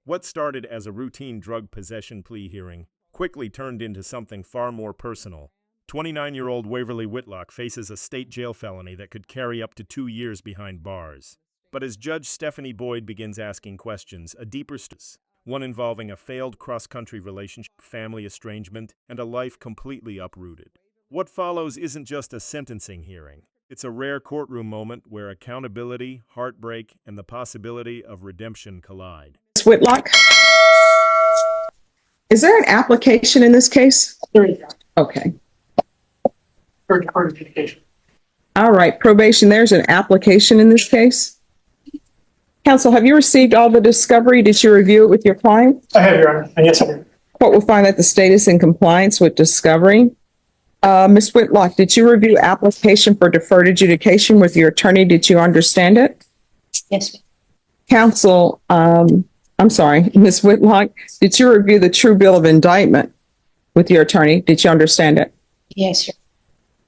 What started as a routine drug possession plea hearing quickly turned into something far more personal. 29-year-old Waverly Whitlock faces a state jail felony that could carry up to 2 years behind bars. But as Judge Stephanie Boyd begins asking questions, a deeper one involving a failed cross-country relationship, family estrangement, and a life completely uprooted. What follows isn't just a sentencing hearing. It's a rare courtroom moment where accountability, heartbreak, and the possibility of redemption collide. Ms. Whitlock, is there an application in this case? There you go. Okay. For deferred adjudication. All right. Probation, there's an application in this case. Counsel, have you received all the discovery? Did you review it with your client? I have, Your Honor, and yes, I do. Court will find that the state is in compliance with discovery. Ms. Whitlock, did you review application for deferred adjudication with your attorney? Did you understand it? Yes, ma'am. Counsel, I'm sorry, Ms. Whitlock, did you review the true bill of indictment with your attorney? Did you understand it? Yes, sir.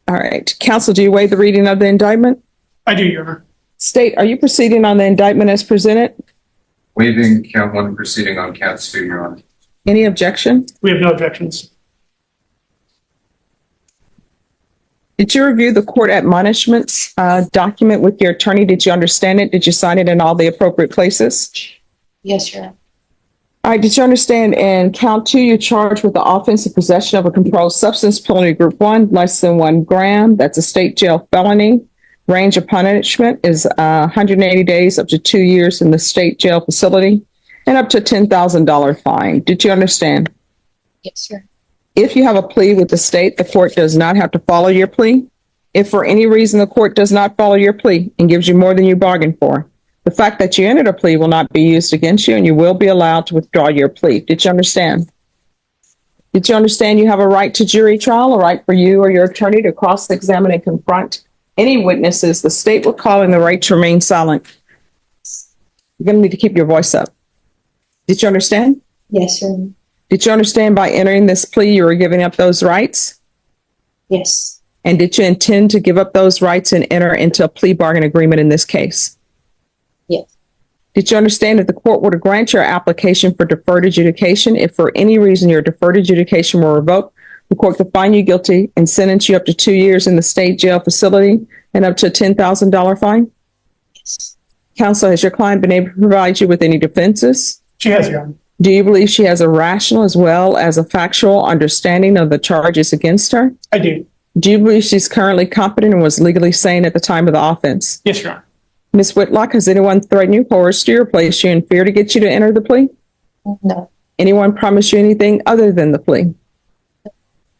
All right. Counsel, do you waive the reading of the indictment? I do, Your Honor. State, are you proceeding on the indictment as presented? Waiving count 1, proceeding on count 2, Your Honor. Any objection? We have no objections. Did you review the court admonishments document with your attorney? Did you understand it? Did you sign it in all the appropriate places? Yes, sir. All right. Did you understand in count 2, you're charged with the offense of possession of a controlled substance, penalty group 1, less than 1 gram. That's a state jail felony. Range of punishment is 180 days up to 2 years in the state jail facility and up to a $10,000 fine. Did you understand? Yes, sir. If you have a plea with the state, the court does not have to follow your plea. If for any reason the court does not follow your plea and gives you more than you bargained for, the fact that you entered a plea will not be used against you and you will be allowed to withdraw your plea. Did you understand? Did you understand you have a right to jury trial, a right for you or your attorney to cross-examine and confront any witnesses the state will call in the right to remain silent? You're going to need to keep your voice up. Did you understand? Yes, sir. Did you understand by entering this plea you were giving up those rights? Yes. And did you intend to give up those rights and enter into a plea bargain agreement in this case? Yes. Did you understand that the court were to grant your application for deferred adjudication if for any reason your deferred adjudication were revoked, the court could find you guilty and sentence you up to 2 years in the state jail facility and up to a $10,000 fine? Yes. Counsel, has your client been able to provide you with any defenses? She has, Your Honor. Do you believe she has a rational as well as a factual understanding of the charges against her? I do. Do you believe she's currently competent and was legally sane at the time of the offense? Yes, Your Honor. Ms. Whitlock, has anyone threatened you, coerced you, or placed you in fear to get you to enter the plea? No. Anyone promised you anything other than the plea?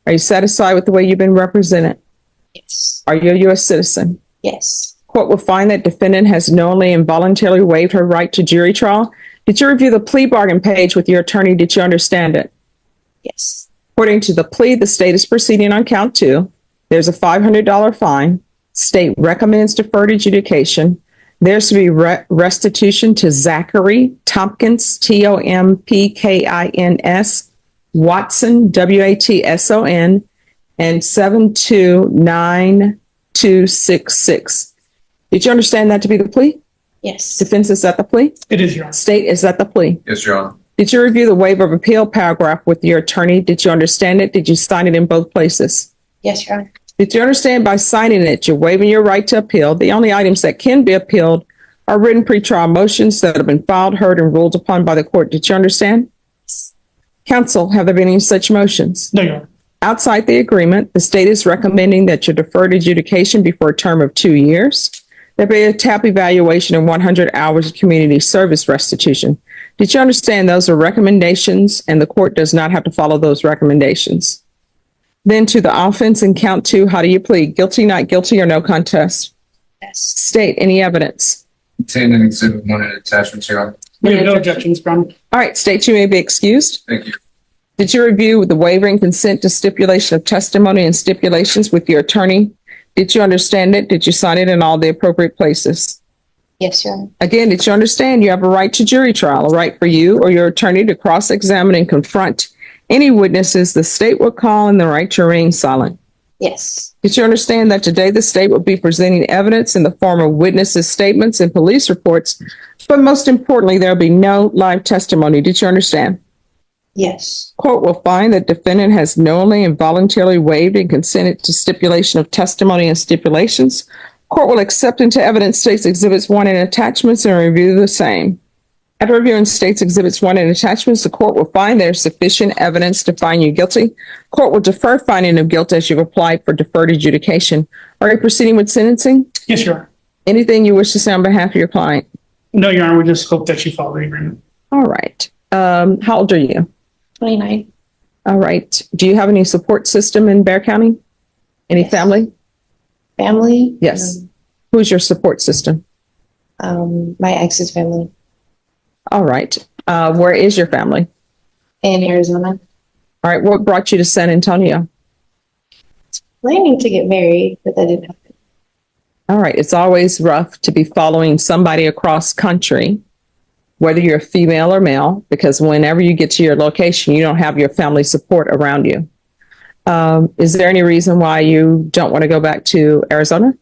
Are you satisfied with the way you've been represented? Yes. Are you a U.S. citizen? Yes. Court will find that defendant has knowingly and voluntarily waived her right to jury trial. Did you review the plea bargain page with your attorney? Did you understand it? Yes. According to the plea, the state is proceeding on count 2. There's a $500 fine. State recommends deferred adjudication. There's to be restitution to Zachary Tompkins, Tompkins, Watson, Watson, and 729266. Did you understand that to be the plea? Yes. Defense, is that the plea? It is, Your Honor. State, is that the plea? Yes, Your Honor. Did you review the waiver of appeal paragraph with your attorney? Did you understand it? Did you sign it in both places? Yes, Your Honor. Did you understand by signing it, you're waiving your right to appeal? The only items that can be appealed are written pretrial motions that have been filed, heard, and ruled upon by the court. Did you understand? Yes. Counsel, have there been any such motions? No, Your Honor. Outside the agreement, the state is recommending that your deferred adjudication be for a term of 2 years. There be a TAP evaluation and 100 hours of community service restitution. Did you understand those are recommendations and the court does not have to follow those recommendations? Then to the offense in count 2, how do you plead? Guilty, not guilty, or no contest? Yes. State, any evidence? Contained in Exhibit 1 and attachments, Your Honor. We have no objections, Your Honor. All right, state, you may be excused. Thank you. Did you review the waiver and consent to stipulation of testimony and stipulations with your attorney? Did you understand it? Did you sign it in all the appropriate places? Yes, Your Honor. Again, did you understand you have a right to jury trial, a right for you or your attorney to cross-examine and confront any witnesses the state will call and the right to remain silent? Yes. Did you understand that today the state will be presenting evidence in the form of witnesses' statements and police reports? But most importantly, there'll be no live testimony. Did you understand? Yes. Court will find that defendant has knowingly and voluntarily waived and consented to stipulation of testimony and stipulations. Court will accept into evidence states exhibits 1 and attachments and review the same. After reviewing states exhibits 1 and attachments, the court will find there is sufficient evidence to find you guilty. Court will defer finding of guilt as you've applied for deferred adjudication. Are you proceeding with sentencing? Yes, Your Honor. Anything you wish to say on behalf of your client? No, Your Honor, we just hope that you follow the agreement. All right. How old are you? 29. All right. Do you have any support system in Bexar County? Any Yes. family? Family? Yes. Who's your support system? My ex's family All right. Where is your family? in Arizona. All right. What brought you to San Antonio? Planning to get married, but that didn't happen. All right. It's always rough to be following somebody across country, whether you're female or male, because whenever you get to your location, you don't have your family support around you. Is there any reason why you don't want to go back to Arizona?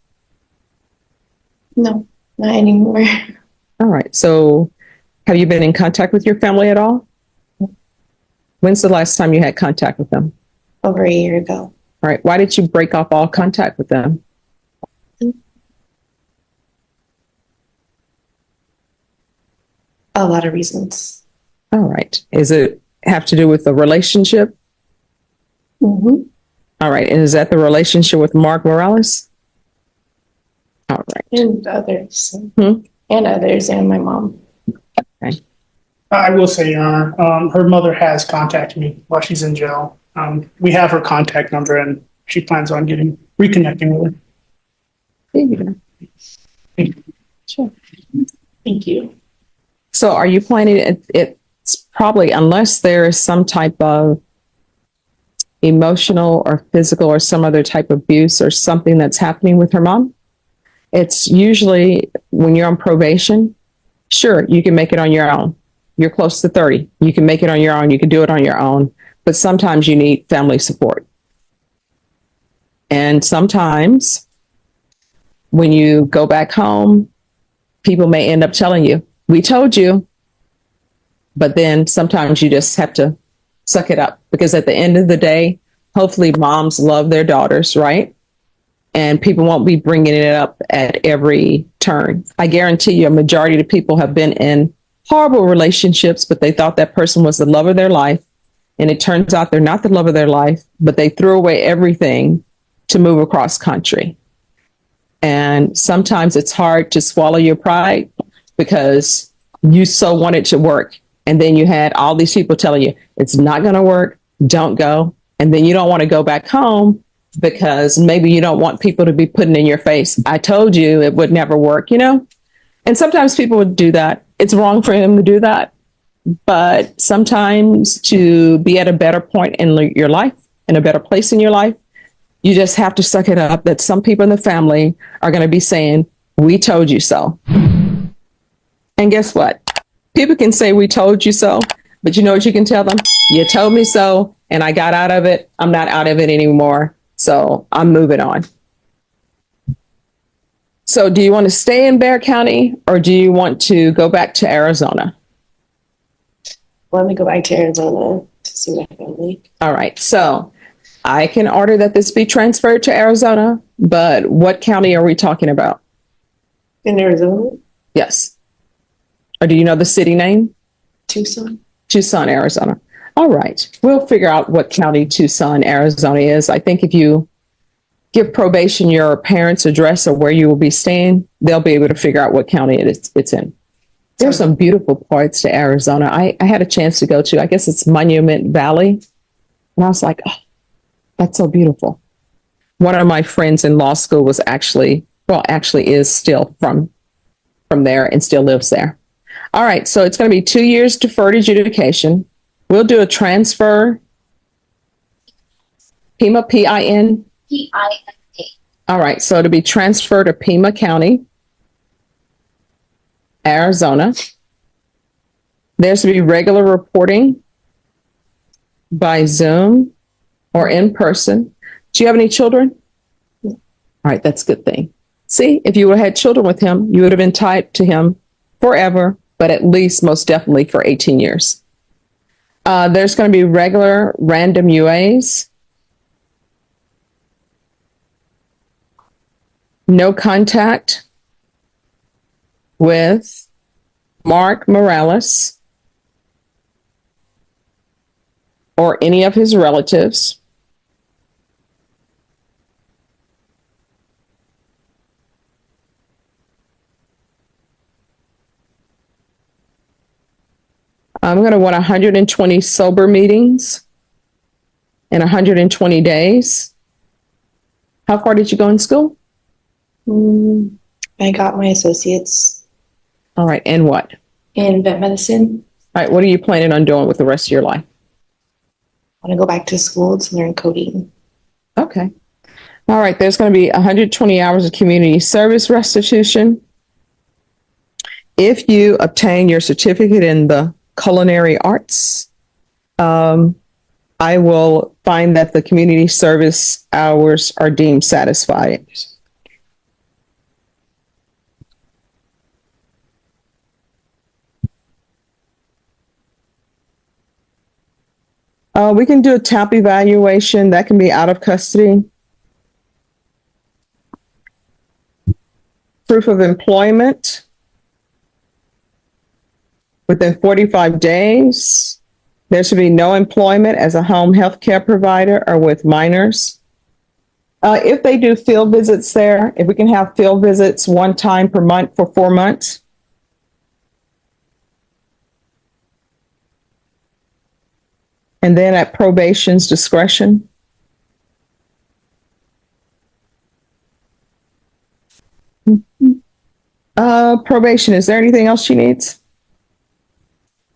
No, not anymore. All right. So have you been in contact with your family at all? When's the last time you had contact with them? Over a year ago. All right. Why did you break off all contact with them? A lot of reasons. All right. Is it have to do with the relationship? Mm-hmm. All right. And is that the relationship with Mark Morales? All right. And others. Hmm? And others, and my mom. I will say, Your Honor, her mother has contacted me while she's in jail. We have her contact number, and she plans on reconnecting with her. There you go. Sure. Thank you. So are you planning, it's probably, unless there is some type of emotional or physical or some other type of abuse or something that's happening with her mom, it's usually when you're on probation, sure, you can make it on your own. You're close to 30. You can make it on your own. You can do it on your own. But sometimes you need family support. And sometimes when you go back home, people may end up telling you, we told you. But then sometimes you just have to suck it up, because at the end of the day, hopefully moms love their daughters, right? And people won't be bringing it up at every turn. I guarantee you a majority of the people have been in horrible relationships, but they thought that person was the love of their life. And it turns out they're not the love of their life, but they threw away everything to move across country. And sometimes it's hard to swallow your pride because you so want it to work. And then you had all these people telling you it's not going to work. Don't go. And then you don't want to go back home because maybe you don't want people to be putting in your face, I told you it would never work, you know? And sometimes people would do that. It's wrong for him to do that. But sometimes to be at a better point in your life, in a better place in your life, you just have to suck it up that some people in the family are going to be saying, we told you so. And guess what? People can say we told you so, but you know what you can tell them? You told me so, and I got out of it. I'm not out of it anymore. So I'm moving on. So do you want to stay in Bexar County or do you want to go back to Arizona? Let me go back to Arizona to see my family. All right. So I can order that this be transferred to Arizona, but what county are we talking about? In Arizona? Yes. Or do you know the city name? Tucson. Tucson, Arizona. All right. We'll figure out what county Tucson, Arizona is. I think if you give probation your parents' address or where you will be staying, they'll be able to figure out what county it's in. There's some beautiful parts to Arizona. I had a chance to go to, I guess it's Monument Valley. And I was like, oh, that's so beautiful. One of my friends in law school was actually is still from there and still lives there. All right. So it's going to be 2 years deferred adjudication. We'll do a transfer. Pima, P-I-N. P-I-N-A. All right. So it'll be transferred to Pima County, Arizona. There's to be regular reporting by Zoom or in person. Do you have any children? All right, that's a good thing. See, if you would have had children with him, you would have been tied to him forever, but at least most definitely for 18 years. There's going to be regular random UAs. No contact with Mark Morales or any of his relatives. I'm going to want 120 sober meetings in 120 days. How far did you go in school? I got my associates All right. And what? in vet medicine. All right. What are you planning on doing with the rest of your life? I want to go back to school to learn coding. Okay. All right. There's going to be 120 hours of community service restitution. If you obtain your certificate in the culinary arts, I will find that the community service hours are deemed satisfied. We can do a TAP evaluation. That can be out of custody. Proof of employment within 45 days. There should be no employment as a home health care provider or with minors. If they do field visits there, if we can have field visits one time per month for 4 months. And then at probation's discretion. Probation, is there anything else she needs?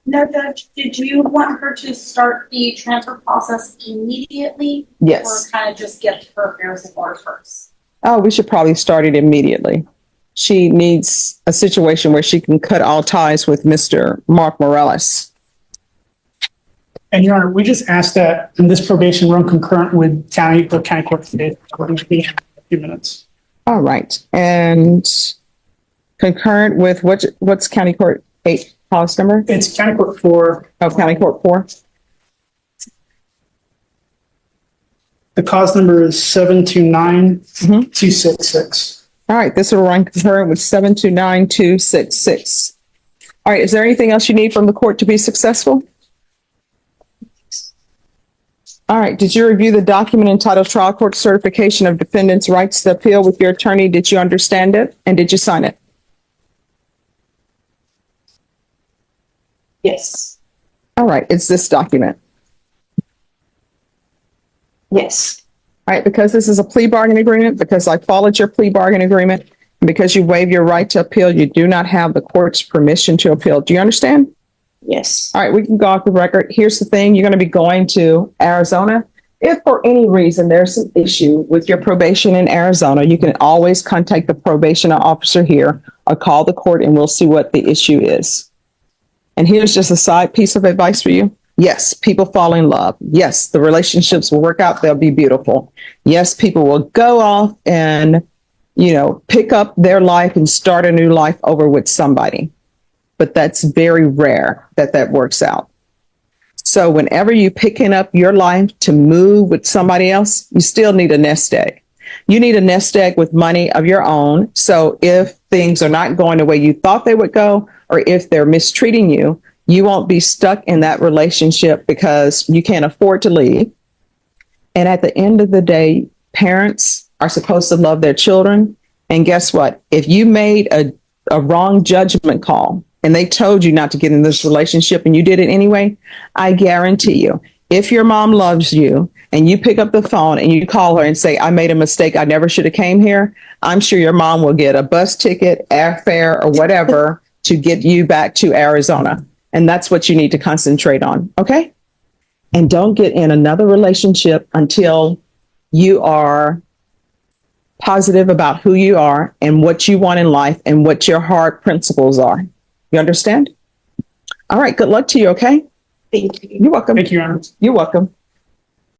No, Judge, did you want her to start the transfer process immediately? Yes. Or kind of just get her affairs in order first? Oh, we should probably start it immediately. She needs a situation where she can cut all ties with Mr. Mark Morales. And Your Honor, we just asked that this probation run concurrent with the county court today, according to me, in a few minutes. All right. And concurrent with what's county court 8 policy number? It's county court 4. Oh, county court 4. The cause number is 729-266. All right. This will run concurrent with 729-266. All right. Is there anything else you need from the court to be successful? All right. Did you review the document entitled Trial Court Certification of Defendant's Rights to Appeal with your attorney? Did you understand it? And did you sign it? Yes. All right. It's this document. Yes. All right. Because this is a plea bargain agreement, because I followed your plea bargain agreement, and because you waive your right to appeal, you do not have the court's permission to appeal. Do you understand? Yes. All right, we can go off the record. Here's the thing. You're going to be going to Arizona. If for any reason there's an issue with your probation in Arizona, you can always contact the probation officer here or call the court and we'll see what the issue is. And here's just a side piece of advice for you. Yes, people fall in love. Yes, the relationships will work out. They'll be beautiful. Yes, people will go off and, pick up their life and start a new life over with somebody. But that's very rare that works out. So whenever you picking up your life to move with somebody else, you still need a nest egg. You need a nest egg with money of your own. So if things are not going the way you thought they would go, or if they're mistreating you, you won't be stuck in that relationship because you can't afford to leave. And at the end of the day, parents are supposed to love their children. And guess what? If you made a wrong judgment call, and they told you not to get in this relationship and you did it anyway, I guarantee you, if your mom loves you and you pick up the phone and you call her and say, I made a mistake, I never should have came here, I'm sure your mom will get a bus ticket, airfare, or whatever to get you back to Arizona. And that's what you need to concentrate on. Okay? And don't get in another relationship until you are positive about who you are and what you want in life and what your hard principles are. You understand? All right. Good luck to you. Okay. Thank you. You're welcome. Thank you, Your Honor. You're welcome.